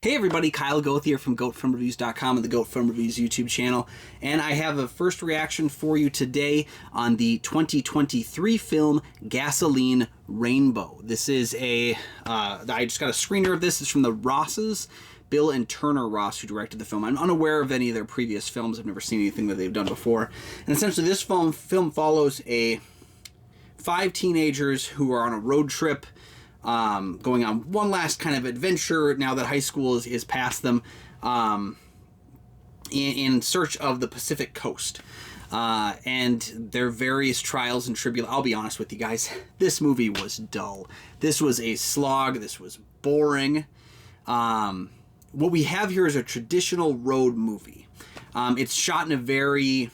Hey everybody, Kyle Goeth here from GoatFilmReviews.com and the Goat Film Reviews YouTube channel, and I have a first reaction for you today on the 2023 film Gasoline Rainbow. This is I just got a screener of this. It's from the Rosses, Bill and Turner Ross, who directed the film. I'm unaware of any of their previous films. I've never seen anything that they've done before. And essentially this film follows 5 teenagers who are on a road trip, going on one last kind of adventure now that high school is past them, in search of the Pacific coast. And their various trials and tribulations. I'll be honest with you guys, this movie was dull. This was a slog. This was boring. What we have here is a traditional road movie. It's shot in a very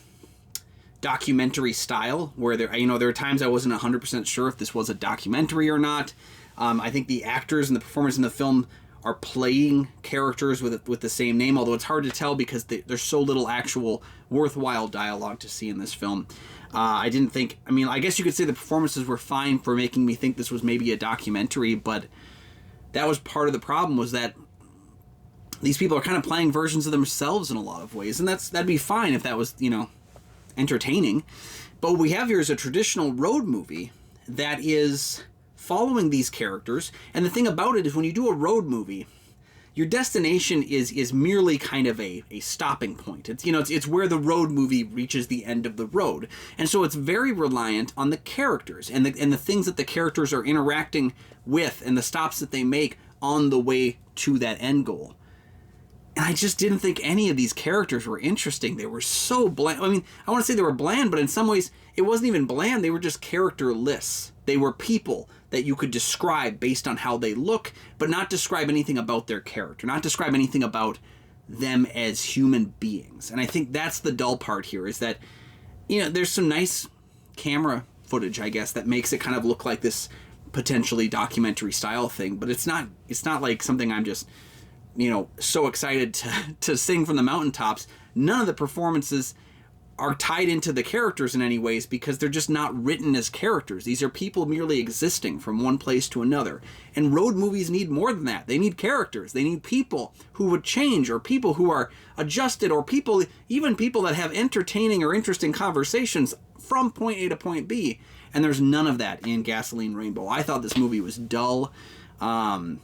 documentary style, where there are times I wasn't 100% sure if this was a documentary or not. I think the actors and the performers in the film are playing characters with the same name, although it's hard to tell because there's so little actual worthwhile dialogue to see in this film. I guess you could say the performances were fine for making me think this was maybe a documentary, but that was part of the problem, was that these people are kind of playing versions of themselves in a lot of ways, and that'd be fine if that was, entertaining. But what we have here is a traditional road movie that is following these characters, and the thing about it is when you do a road movie, your destination is merely kind of a stopping point. It's where the road movie reaches the end of the road, and so it's very reliant on the characters and the things that the characters are interacting with and the stops that they make on the way to that end goal. And I just didn't think any of these characters were interesting. They were so bland. I mean, I want to say they were bland, but in some ways it wasn't even bland. They were just characterless. They were people that you could describe based on how they look, but not describe anything about their character, not describe anything about them as human beings. And I think that's the dull part here, is that, there's some nice camera footage, I guess, that makes it kind of look like this potentially documentary style thing, but it's not like something I'm just so excited to sing from the mountaintops. None of the performances are tied into the characters in any ways because they're just not written as characters. These are people merely existing from one place to another. And road movies need more than that. They need characters. They need people who would change, or people who are adjusted, or even people that have entertaining or interesting conversations from point A to point B. And there's none of that in Gasoline Rainbow. I thought this movie was dull. I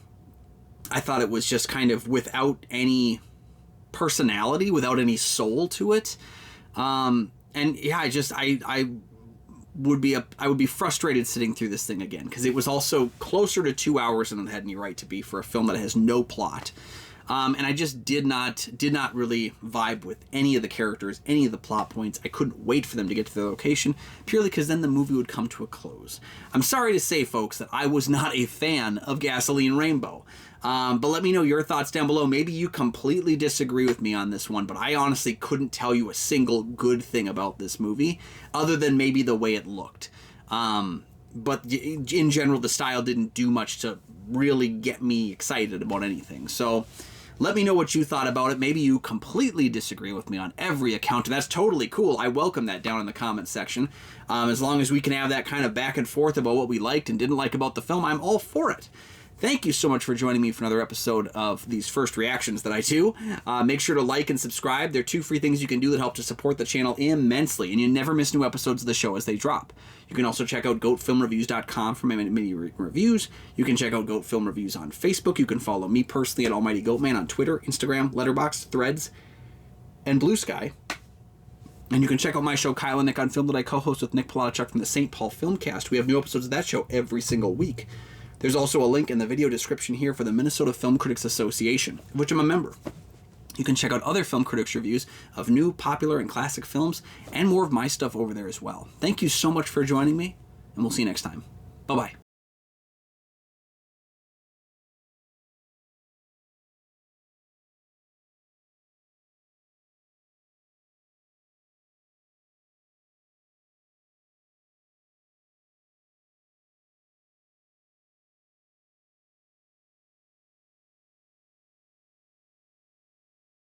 thought it was just kind of without any personality, without any soul to it. And yeah, I would be frustrated sitting through this thing again, because it was also closer to 2 hours than it had any right to be for a film that has no plot. And I just did not really vibe with any of the characters, any of the plot points. I couldn't wait for them to get to their location, purely because then the movie would come to a close. I'm sorry to say, folks, that I was not a fan of Gasoline Rainbow. But let me know your thoughts down below. Maybe you completely disagree with me on this one, but I honestly couldn't tell you a single good thing about this movie, other than maybe the way it looked. But in general, the style didn't do much to really get me excited about anything. So let me know what you thought about it. Maybe you completely disagree with me on every account, and that's totally cool. I welcome that down in the comments section. As long as we can have that kind of back and forth about what we liked and didn't like about the film, I'm all for it. Thank you so much for joining me for another episode of these first reactions that I do. Make sure to like and subscribe. There are 2 free things you can do that help to support the channel immensely, and you never miss new episodes of the show as they drop. You can also check out GoatFilmReviews.com for my many reviews. You can check out Goat Film Reviews on Facebook. You can follow me personally at Almighty Goatman on Twitter, Instagram, Letterboxd, Threads, and Blue Sky. And you can check out my show, Kyle and Nick on Film, that I co-host with Nick Polachuk from the St. Paul Filmcast. We have new episodes of that show every single week. There's also a link in the video description here for the Minnesota Film Critics Association, of which I'm a member. You can check out other film critics' reviews of new, popular, and classic films, and more of my stuff over there as well. Thank you so much for joining me, and we'll see you next time. Bye-bye.